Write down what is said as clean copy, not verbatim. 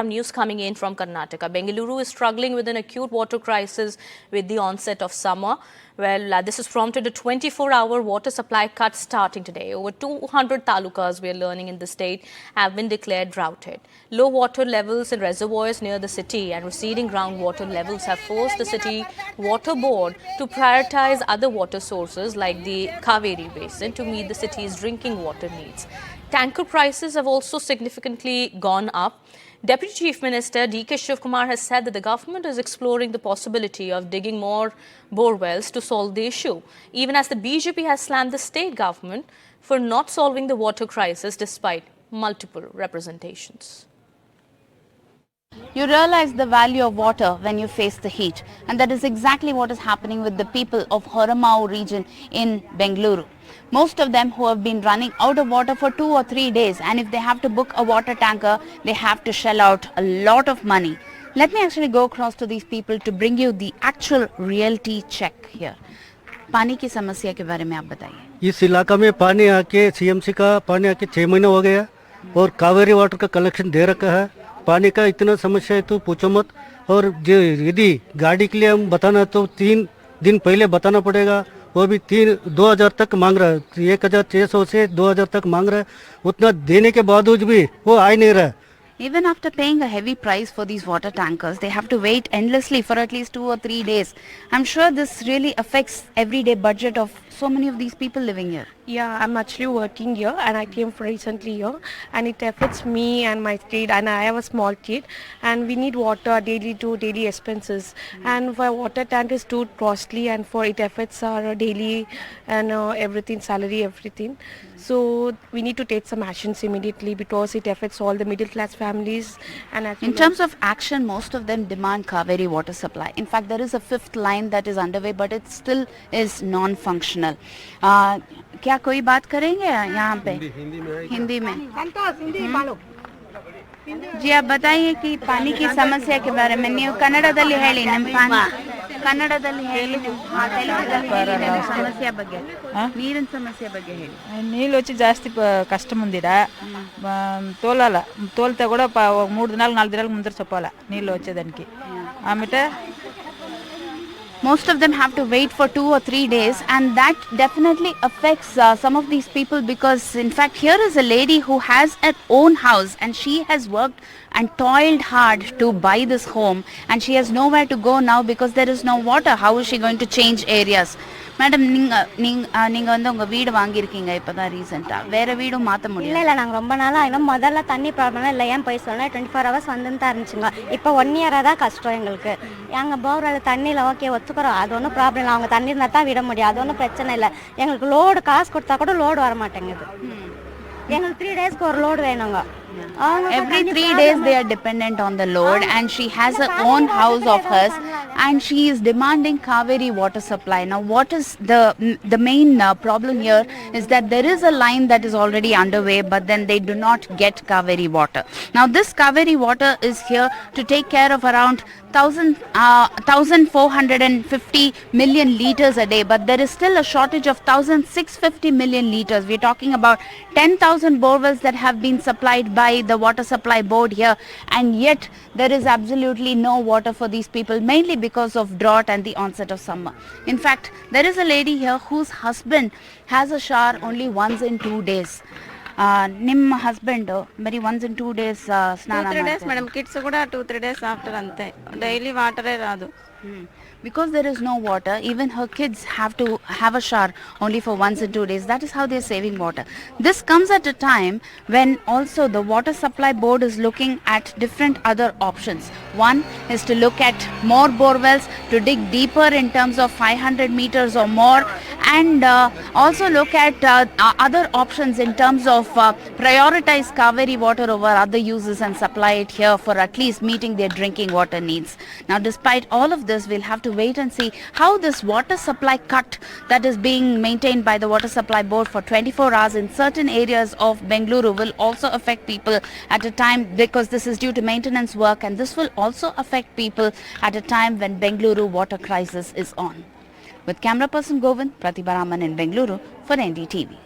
Some news coming in from Karnataka. Bengaluru is struggling with an acute water crisis with the onset of summer. Well, this has prompted a 24-hour water supply cut starting today. Over 200 talukas, we are learning, in the state have been declared droughted. Low water levels in reservoirs near the city and receding groundwater levels have forced the city water board to prioritize other water sources like the Kaveri basin to meet the city's drinking water needs. Tanker prices have also significantly gone up. Deputy Chief Minister D.K. Shivkumar has said that the government is exploring the possibility of digging more bore wells to solve the issue, even as the BJP has slammed the state government for not solving the water crisis despite multiple representations. You realize the value of water when you face the heat, and that is exactly what is happening with the people of Horamau region in Bengaluru. Most of them who have been running out of water for 2 or 3 days, and if they have to book a water tanker, they have to shell out a lot of money. Let me actually go across to these people to bring you the actual reality check here. पानी की समस्या के बारे में आप बताइए। इस इलाका में पानी आके सीएमसी का पानी आके 6 महीने हो गया और कावेरी वाटर का कलेक्शन दे रखा है। पानी का इतना समस्या है तो पूछो मत। और जो यदि गाड़ी के लिए हम बताना तो 3 दिन पहले बताना पड़ेगा, वो भी 2000 तक मांग रहा है, 1600 से 2000 तक मांग रहा है। उतना देने के बावजूद भी वो आ नहीं रहा है। Even after paying a heavy price for these water tankers, they have to wait endlessly for at least 2 or 3 days. I'm sure this really affects everyday budget of so many of these people living here. Yeah, I'm actually working here and I came recently here and it affects me and my kid, and I have a small kid and we need water daily expenses, and for water tank is too costly and for it affects our daily and everything, salary, everything. So we need to take some actions immediately because it affects all the middle class families. And in terms of action, most of them demand Kaveri water supply. In fact, there is a 5th line that is underway, but it still is non-functional. क्या कोई बात करेंगे यहाँ पे हिंदी में जी आप बताइए कि पानी की समस्या के बारे में ನೀವು ಕನ್ನಡದಲ್ಲಿ ಹೇಳಿ ನಮ್ಮ ಕನ್ನಡದಲ್ಲಿ ಹೇಳಿ ತೆಲುಗುದಲ್ಲಿ ಸಮಸ್ಯೆ ಬಗ್ಗೆ ನೀರಿನ ಸಮಸ್ಯೆ ಬಗ್ಗೆ ಹೇಳಿ నీళ్ళు వచ్చి జాస్తి కష్టం ఉందిరా తోలాల తోలితే కూడా 3 దినాలు 4 దినాలు ముందర చెప్పాలా నీళ్ళు వచ్చేదానికి ఆమెట. Most of them have to wait for 2 or 3 days, and that definitely affects some of these people, because in fact here is a lady who has her own house and she has worked and toiled hard to buy this home, and she has nowhere to go now because there is no water. How is she going to change areas? Madam, நீங்க வந்து உங்க வீடு வாங்கியிருக்கீங்க இப்பதான் ரீசெண்டா, வேற வீடும் மாத்த முடியல? இல்ல, நாங்க ரொம்ப நாளா இன்னும் முதல்ல தண்ணி ப்ராப்ளம் இல்லை, ஏன் போய் சொன்னா 24 hours வந்துன்னு தான் இருந்துச்சுங்க. இப்போ 1 year தான் கஷ்டம் எங்களுக்கு. எங்க போர்வெல் தண்ணியில் ஓகே ஒத்துக்கிறோம், அது ஒன்றும் ப்ராப்ளம் இல்லை, அவங்க தண்ணி இருந்தால் தான் விட முடியும், அது ஒன்றும் பிரச்சனை இல்லை. எங்களுக்கு லோடு காசு கொடுத்தா கூட லோடு வர மாட்டேங்குது. எங்களுக்கு 3 daysக்கு ஒரு லோடு வேணுங்க. Every 3 days they are dependent on the load, and she has her own house of hers and she is demanding Kaveri water supply. Now what is the main problem here is that there is a line that is already underway, but then they do not get Kaveri water. Now this Kaveri water is here to take care of around 1450 million liters a day, but there is still a shortage of 1650 million liters. We're talking about 10,000 borewells that have been supplied by the water supply board here, and yet there is absolutely no water for these people, mainly because of drought and the onset of summer. In fact, there is a lady here whose husband has a shower only once in 2 days. ನಿಮ್ಮ husband ಬರೀ once in 2 days ಸ್ನಾನ ಮಾಡ್ತಾರೆ. 2-3 days madam, kids ಕೂಡ 2-3 days after ಅಂತೆ, daily ವಾಟರೇ ರಾದು. Because there is no water, even her kids have to have a shower only for once in 2 days. That is how they are saving water. This comes at a time when also the water supply board is looking at different other options. One is to look at more borewells, to dig deeper in terms of 500 meters or more, and also look at other options in terms of prioritize Kaveri water over other uses and supply it here for at least meeting their drinking water needs. Now despite all of this, we'll have to wait and see how this water supply cut that is being maintained by the water supply board for 24 hours in certain areas of Bengaluru will also affect people at a time, because this is due to maintenance work, and this will also affect people at a time when Bengaluru water crisis is on. With camera person Govind, Pratibha Raman in Bengaluru for NDTV.